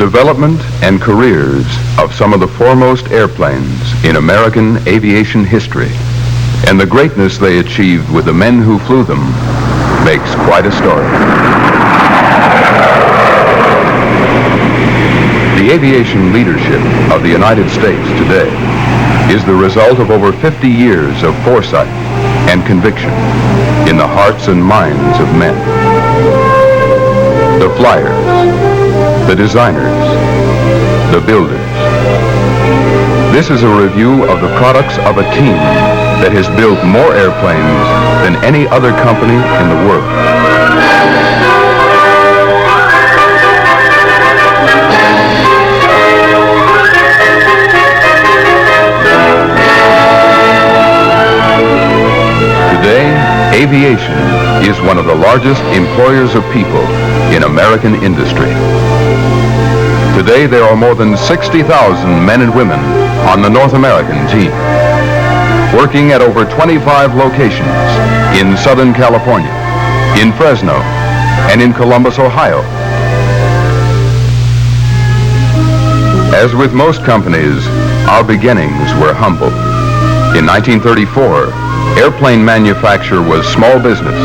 development and careers of some of the foremost airplanes in American aviation history, and the greatness they achieved with the men who flew them, makes quite a story. The aviation leadership of the United States today is the result of over 50 years of foresight and conviction in the hearts and minds of men. The flyers, the designers, the builders. This is a review of the products of a team that has built more airplanes than any other company in the world. Today, aviation is one of the largest employers of people in American industry. Today, there are more than 60,000 men and women on the North American team, working at over 25 locations in Southern California, in Fresno, and in Columbus, Ohio. As with most companies, our beginnings were humble. In 1934, airplane manufacture was small business.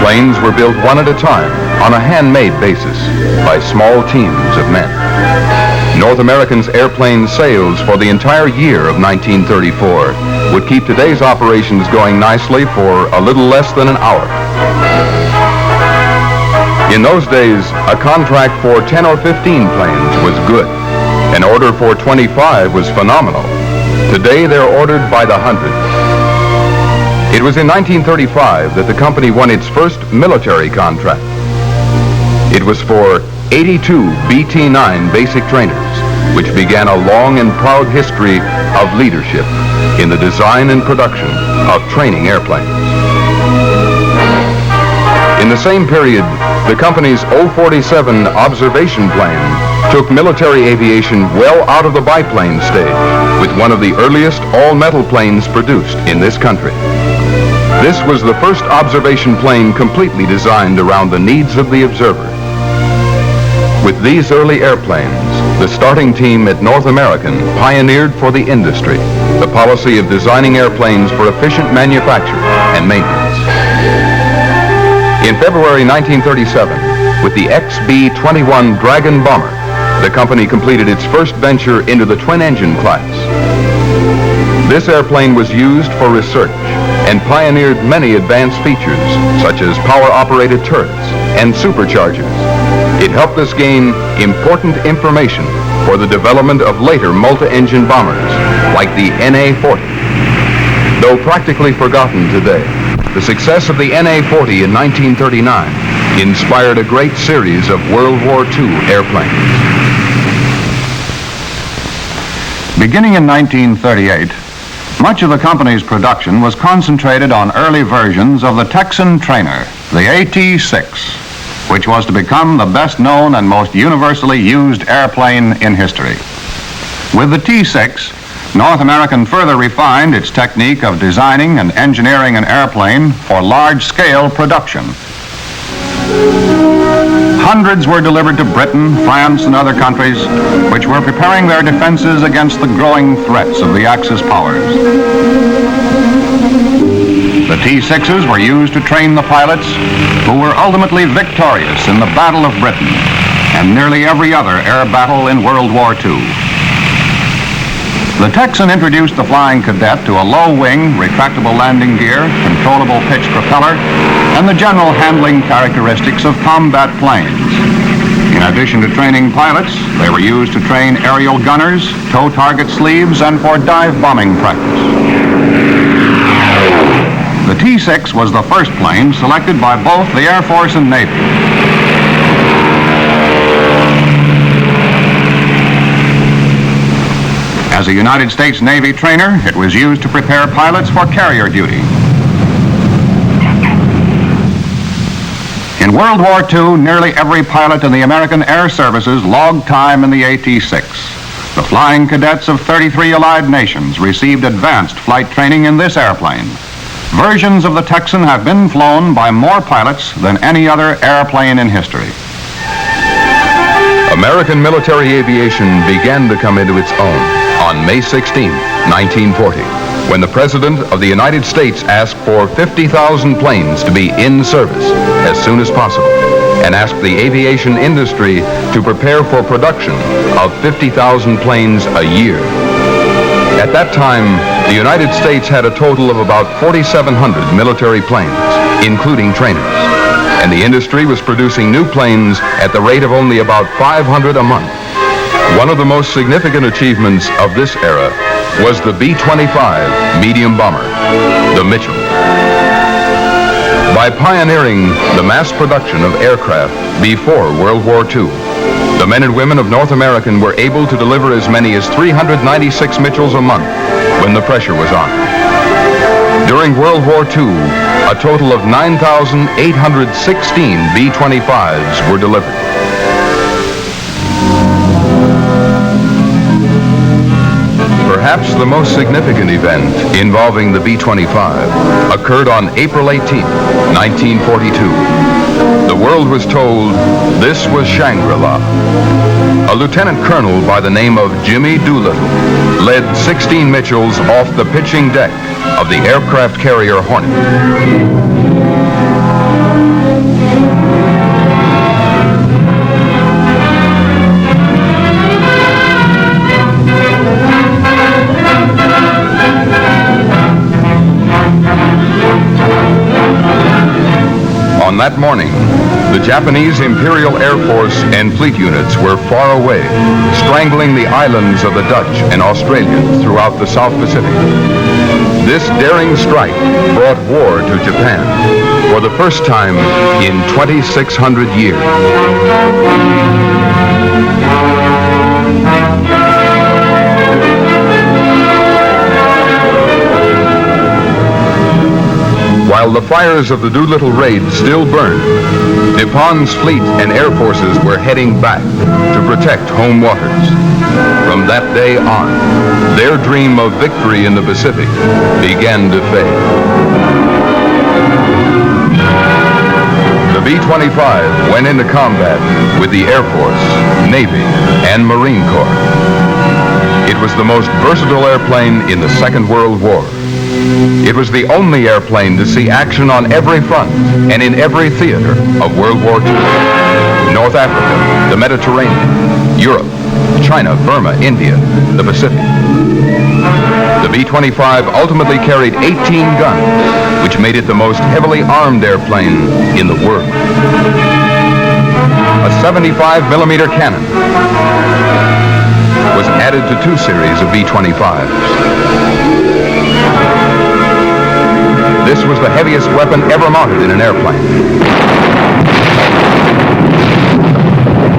Planes were built one at a time on a handmade basis by small teams of men. North American's airplane sales for the entire year of 1934 would keep today's operations going nicely for a little less than an hour. In those days, a contract for 10 or 15 planes was good. An order for 25 was phenomenal. Today, they're ordered by the hundreds. It was in 1935 that the company won its first military contract. It was for 82 BT-9 basic trainers, which began a long and proud history of leadership in the design and production of training airplanes. In the same period, the company's O-47 observation plane took military aviation well out of the biplane stage with one of the earliest all-metal planes produced in this country. This was the first observation plane completely designed around the needs of the observer. With these early airplanes, the starting team at North American pioneered for the industry the policy of designing airplanes for efficient manufacture and maintenance. In February 1937, with the XB-21 Dragon bomber, the company completed its first venture into the twin-engine class. This airplane was used for research and pioneered many advanced features, such as power-operated turrets and superchargers. It helped us gain important information for the development of later multi-engine bombers, like the NA-40. Though practically forgotten today, the success of the NA-40 in 1939 inspired a great series of World War II airplanes. Beginning in 1938, much of the company's production was concentrated on early versions of the Texan trainer, the AT-6, which was to become the best known and most universally used airplane in history. With the T-6, North American further refined its technique of designing and engineering an airplane for large-scale production. Hundreds were delivered to Britain, France, and other countries, which were preparing their defenses against the growing threats of the Axis powers. The T-6s were used to train the pilots who were ultimately victorious in the Battle of Britain and nearly every other air battle in World War II. The Texan introduced the Flying Cadet to a low-wing, retractable landing gear, controllable pitch propeller, and the general handling characteristics of combat planes. In addition to training pilots, they were used to train aerial gunners, tow target sleeves, and for dive bombing practice. The T-6 was the first plane selected by both the Air Force and Navy. As a United States Navy trainer, it was used to prepare pilots for carrier duty. In World War II, nearly every pilot in the American Air Services logged time in the AT-6. The flying cadets of 33 allied nations received advanced flight training in this airplane. Versions of the Texan have been flown by more pilots than any other airplane in history. American military aviation began to come into its own on May 16, 1940, when the President of the United States asked for 50,000 planes to be in service as soon as possible, and asked the aviation industry to prepare for production of 50,000 planes a year. At that time, the United States had a total of about 4,700 military planes, including trainers, and the industry was producing new planes at the rate of only about 500 a month. One of the most significant achievements of this era was the B-25 medium bomber, the Mitchell. By pioneering the mass production of aircraft before World War II, the men and women of North America were able to deliver as many as 396 Mitchells a month when the pressure was on. During World War II, a total of 9,816 B-25s were delivered. Perhaps the most significant event involving the B-25 occurred on April 18, 1942. The world was told this was Shangri-La. A lieutenant colonel by the name of Jimmy Doolittle led 16 Mitchells off the pitching deck of the aircraft carrier Hornet. On that morning, the Japanese Imperial Air Force and fleet units were far away, strangling the islands of the Dutch and Australians throughout the South Pacific. This daring strike brought war to Japan for the first time in 2,600 years. While the fires of the Doolittle raid still burned, DuPont's fleet and air forces were heading back to protect home waters. From that day on, their dream of victory in the Pacific began to fade. The B-25 went into combat with the Air Force, Navy, and Marine Corps. It was the most versatile airplane in the Second World War. It was the only airplane to see action on every front and in every theater of World War II. North Africa, the Mediterranean, Europe, China, Burma, India, the Pacific. The B-25 ultimately carried 18 guns, which made it the most heavily armed airplane in the world. A 75-millimeter cannon was added to 2 series of B-25s. This was the heaviest weapon ever mounted in an airplane.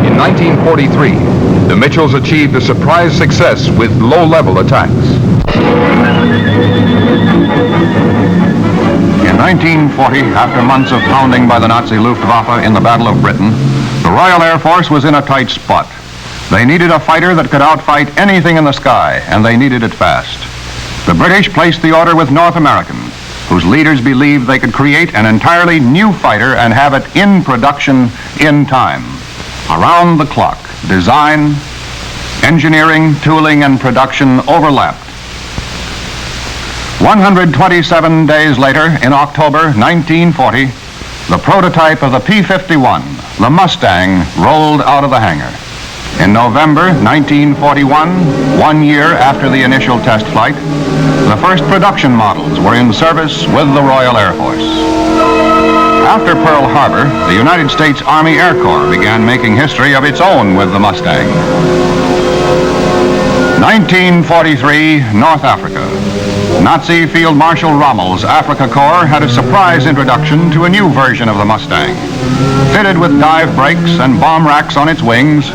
In 1943, the Mitchells achieved a surprise success with low-level attacks. In 1940, after months of pounding by the Nazi Luftwaffe in the Battle of Britain, the Royal Air Force was in a tight spot. They needed a fighter that could outfight anything in the sky, and they needed it fast. The British placed the order with North American, whose leaders believed they could create an entirely new fighter and have it in production in time. Around the clock, design, engineering, tooling, and production overlapped. 127 days later, in October 1940, the prototype of the P-51, the Mustang, rolled out of the hangar. In November 1941, 1 year after the initial test flight, the first production models were in service with the Royal Air Force. After Pearl Harbor, the United States Army Air Corps began making history of its own with the Mustang. 1943, North Africa. Nazi Field Marshal Rommel's Africa Corps had a surprise introduction to a new version of the Mustang. Fitted with dive brakes and bomb racks on its wings,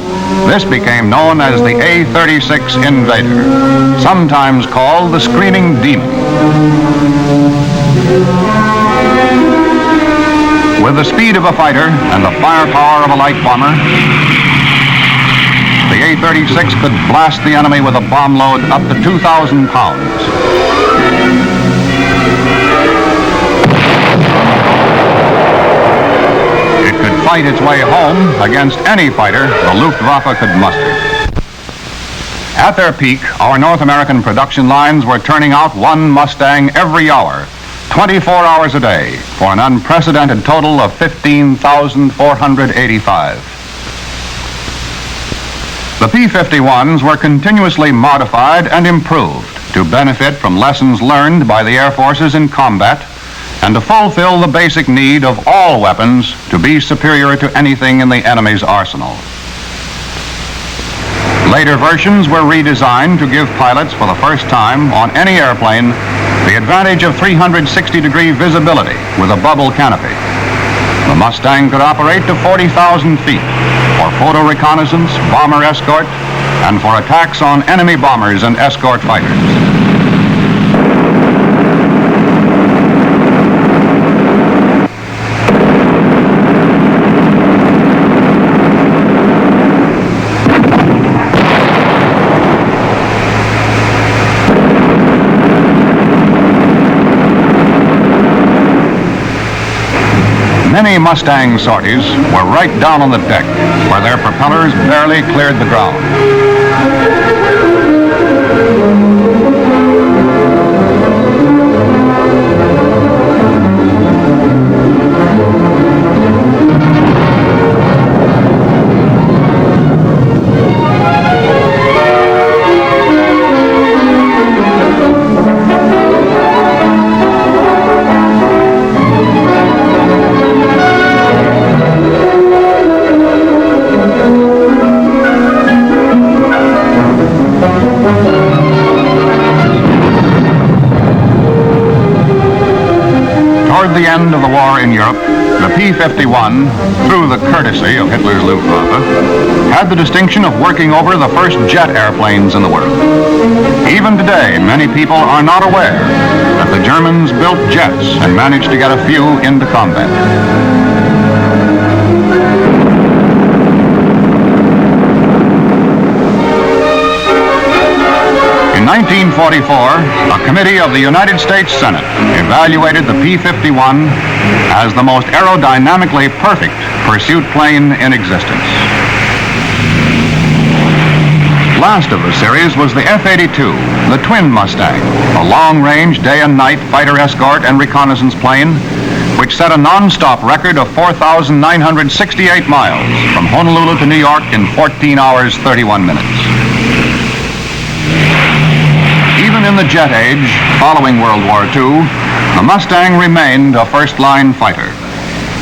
this became known as the A-36 Invader, sometimes called the Screening Demon. With the speed of a fighter and the firepower of a light bomber, the A-36 could blast the enemy with a bomb load up to 2,000 pounds. It could fight its way home against any fighter the Luftwaffe could muster. At their peak, our North American production lines were turning out one Mustang every hour, 24 hours a day, for an unprecedented total of 15,485. The P-51s were continuously modified and improved to benefit from lessons learned by the Air Forces in combat and to fulfill the basic need of all weapons to be superior to anything in the enemy's arsenal. Later versions were redesigned to give pilots for the first time on any airplane the advantage of 360-degree visibility with a bubble canopy. The Mustang could operate to 40,000 feet for photo reconnaissance, bomber escort, and for attacks on enemy bombers and escort fighters. Many Mustang sorties were right down on the deck, where their propellers barely cleared the ground. Toward the end of the war in Europe, the P-51, through the courtesy of Hitler's Luftwaffe, had the distinction of working over the first jet airplanes in the world. Even today, many people are not aware that the Germans built jets and managed to get a few into combat. In 1944, a committee of the United States Senate evaluated the P-51 as the most aerodynamically perfect pursuit plane in existence. Last of the series was the F-82, the twin Mustang, a long-range day and night fighter escort and reconnaissance plane, which set a non-stop record of 4,968 miles from Honolulu to New York in 14 hours, 31 minutes. Even in the jet age, following World War II, the Mustang remained a first-line fighter.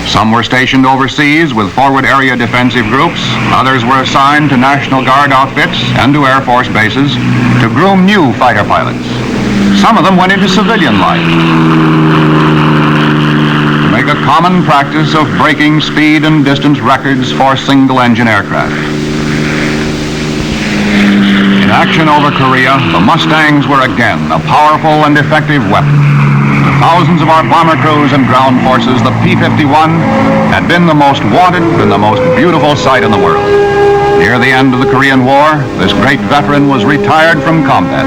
Some were stationed overseas with forward area defensive groups. Others were assigned to National Guard outfits and to Air Force bases to groom new fighter pilots. Some of them went into civilian life to make a common practice of breaking speed and distance records for single-engine aircraft. In action over Korea, the Mustangs were again a powerful and effective weapon. To thousands of our bomber crews and ground forces, the P-51 had been the most wanted and the most beautiful sight in the world. Near the end of the Korean War, this great veteran was retired from combat.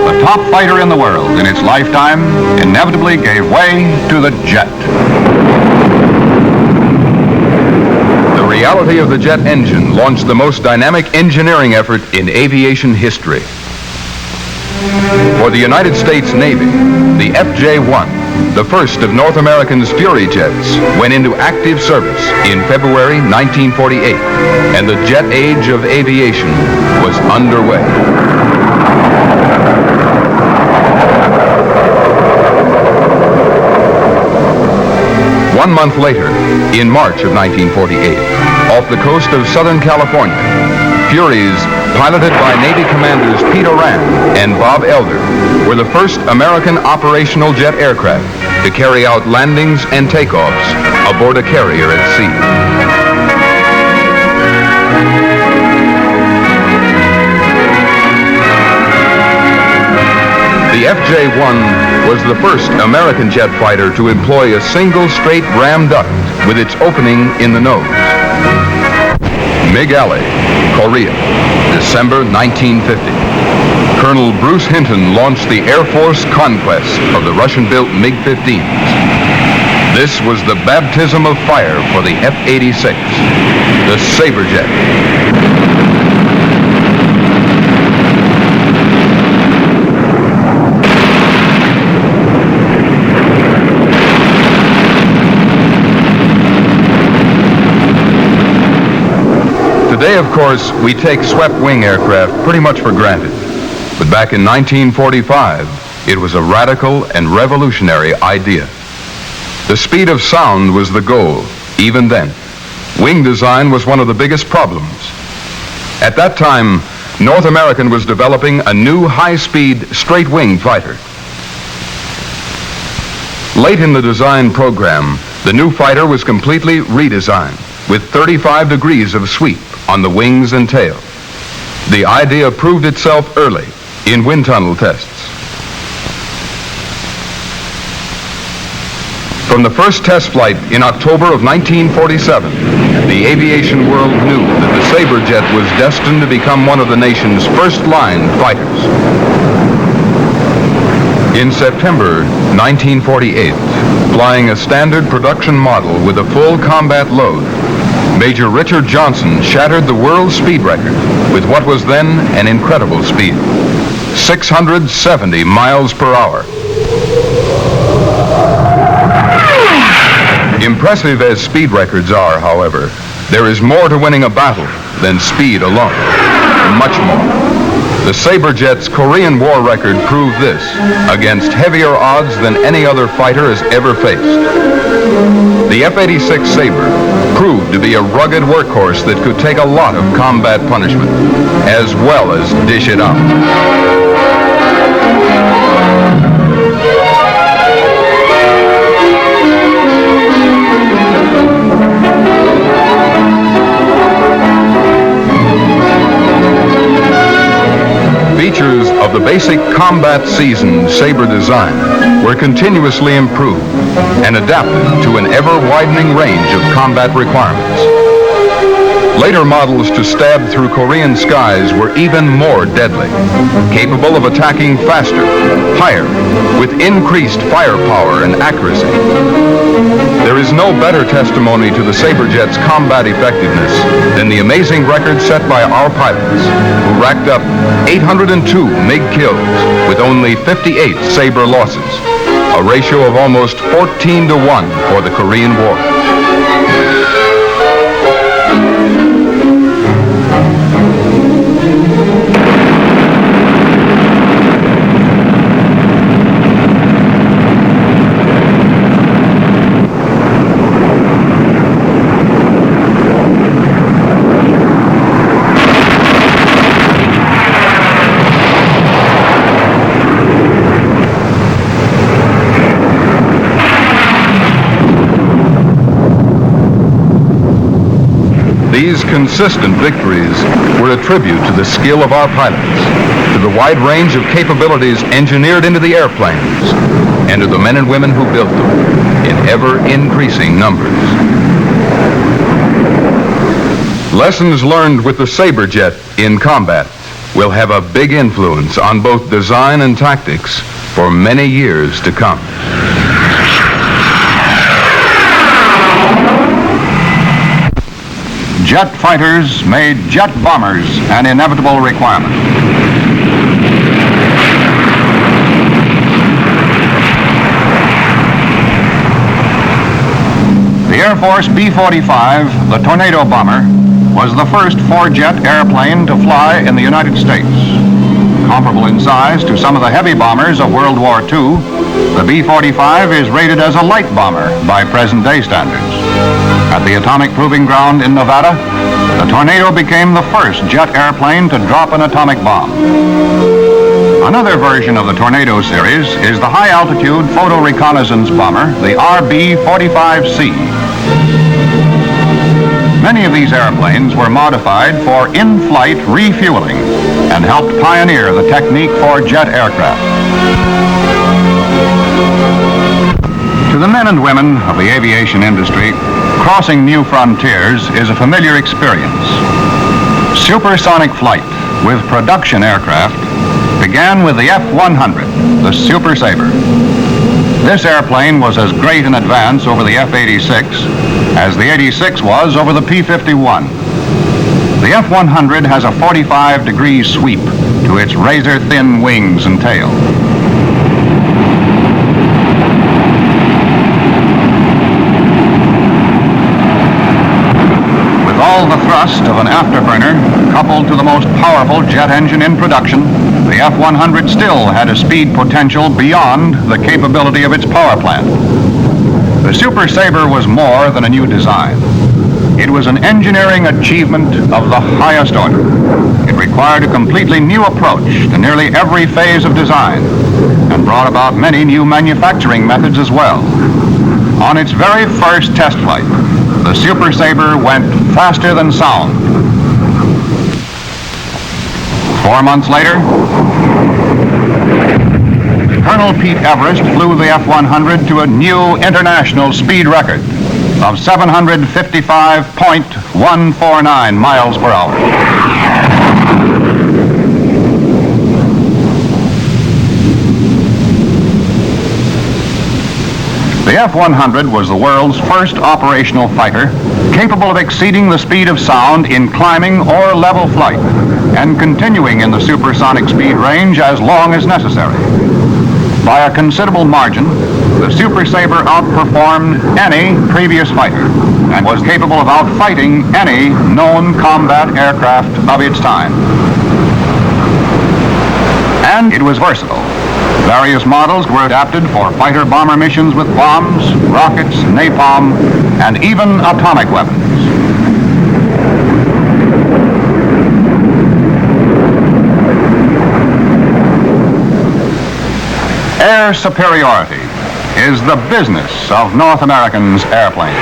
The top fighter in the world in its lifetime inevitably gave way to the jet. The reality of the jet engine launched the most dynamic engineering effort in aviation history. For the United States Navy, the FJ-1, the first of North America's Fury jets, went into active service in February 1948, and the jet age of aviation was underway. 1 month later, in March of 1948, off the coast of Southern California, Furies, piloted by Navy commanders Pete Oran and Bob Elder, were the first American operational jet aircraft to carry out landings and takeoffs aboard a carrier at sea. The FJ-1 was the first American jet fighter to employ a single straight ram duct with its opening in the nose. MiG-Alley, Korea, December 1950. Colonel Bruce Hinton launched the Air Force conquest of the Russian-built MiG-15s. This was the baptism of fire for the F-86, the Saberjet. Today, of course, we take swept-wing aircraft pretty much for granted. But back in 1945, it was a radical and revolutionary idea. The speed of sound was the goal, even then. Wing design was one of the biggest problems. At that time, North American was developing a new high-speed straight-wing fighter. Late in the design program, the new fighter was completely redesigned, with 35 degrees of sweep on the wings and tail. The idea proved itself early in wind tunnel tests. From the first test flight in October of 1947, the aviation world knew that the Saberjet was destined to become one of the nation's first-line fighters. In September 1948, flying a standard production model with a full combat load, Major Richard Johnson shattered the world speed record with what was then an incredible speed, 670 miles per hour. Impressive as speed records are, however, there is more to winning a battle than speed alone. Much more. The Saberjet's Korean War record proved this, against heavier odds than any other fighter has ever faced. The F-86 Sabre proved to be a rugged workhorse that could take a lot of combat punishment, as well as dish it out. Features of the basic combat-seasoned Sabre design were continuously improved and adapted to an ever-widening range of combat requirements. Later models to stab through Korean skies were even more deadly, capable of attacking faster, higher, with increased firepower and accuracy. There is no better testimony to the Saberjet's combat effectiveness than the amazing record set by our pilots, who racked up 802 MiG kills with only 58 Sabre losses, a ratio of almost 14 to 1 for the Korean War. These consistent victories were a tribute to the skill of our pilots, to the wide range of capabilities engineered into the airplanes, and to the men and women who built them in ever-increasing numbers. Lessons learned with the Saberjet in combat will have a big influence on both design and tactics for many years to come. Jet fighters made jet bombers an inevitable requirement. The Air Force B-45, the Tornado bomber, was the first four-jet airplane to fly in the United States. Comparable in size to some of the heavy bombers of World War II, the B-45 is rated as a light bomber by present-day standards. At the Atomic Proving Ground in Nevada, the Tornado became the first jet airplane to drop an atomic bomb. Another version of the Tornado series is the high-altitude photo reconnaissance bomber, the RB-45C. Many of these airplanes were modified for in-flight refueling and helped pioneer the technique for jet aircraft. To the men and women of the aviation industry, crossing new frontiers is a familiar experience. Supersonic flight with production aircraft began with the F-100, the Super Sabre. This airplane was as great an advance over the F-86 as the 86 was over the P-51. The F-100 has a 45-degree sweep to its razor-thin wings and tail. With all the thrust of an afterburner coupled to the most powerful jet engine in production, the F-100 still had a speed potential beyond the capability of its power plant. The Super Sabre was more than a new design. It was an engineering achievement of the highest order. It required a completely new approach to nearly every phase of design and brought about many new manufacturing methods as well. On its very first test flight, the Super Sabre went faster than sound. 4 months later, Colonel Pete Everest flew the F-100 to a new international speed record of 755.149 miles per hour. The F-100 was the world's first operational fighter capable of exceeding the speed of sound in climbing or level flight and continuing in the supersonic speed range as long as necessary. By a considerable margin, the Super Sabre outperformed any previous fighter and was capable of outfighting any known combat aircraft of its time. And it was versatile. Various models were adapted for fighter-bomber missions with bombs, rockets, napalm, and even atomic weapons. Air superiority is the business of North Americans' airplanes.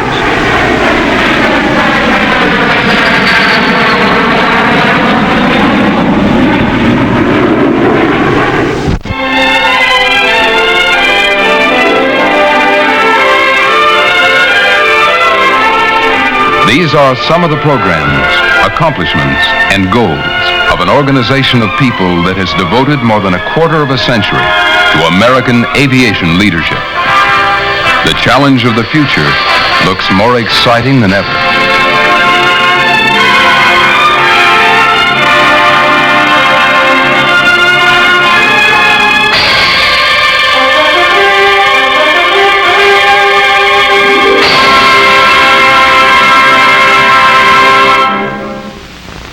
These are some of the programs, accomplishments, and goals of an organization of people that has devoted more than a quarter of a century to American aviation leadership. The challenge of the future looks more exciting than ever.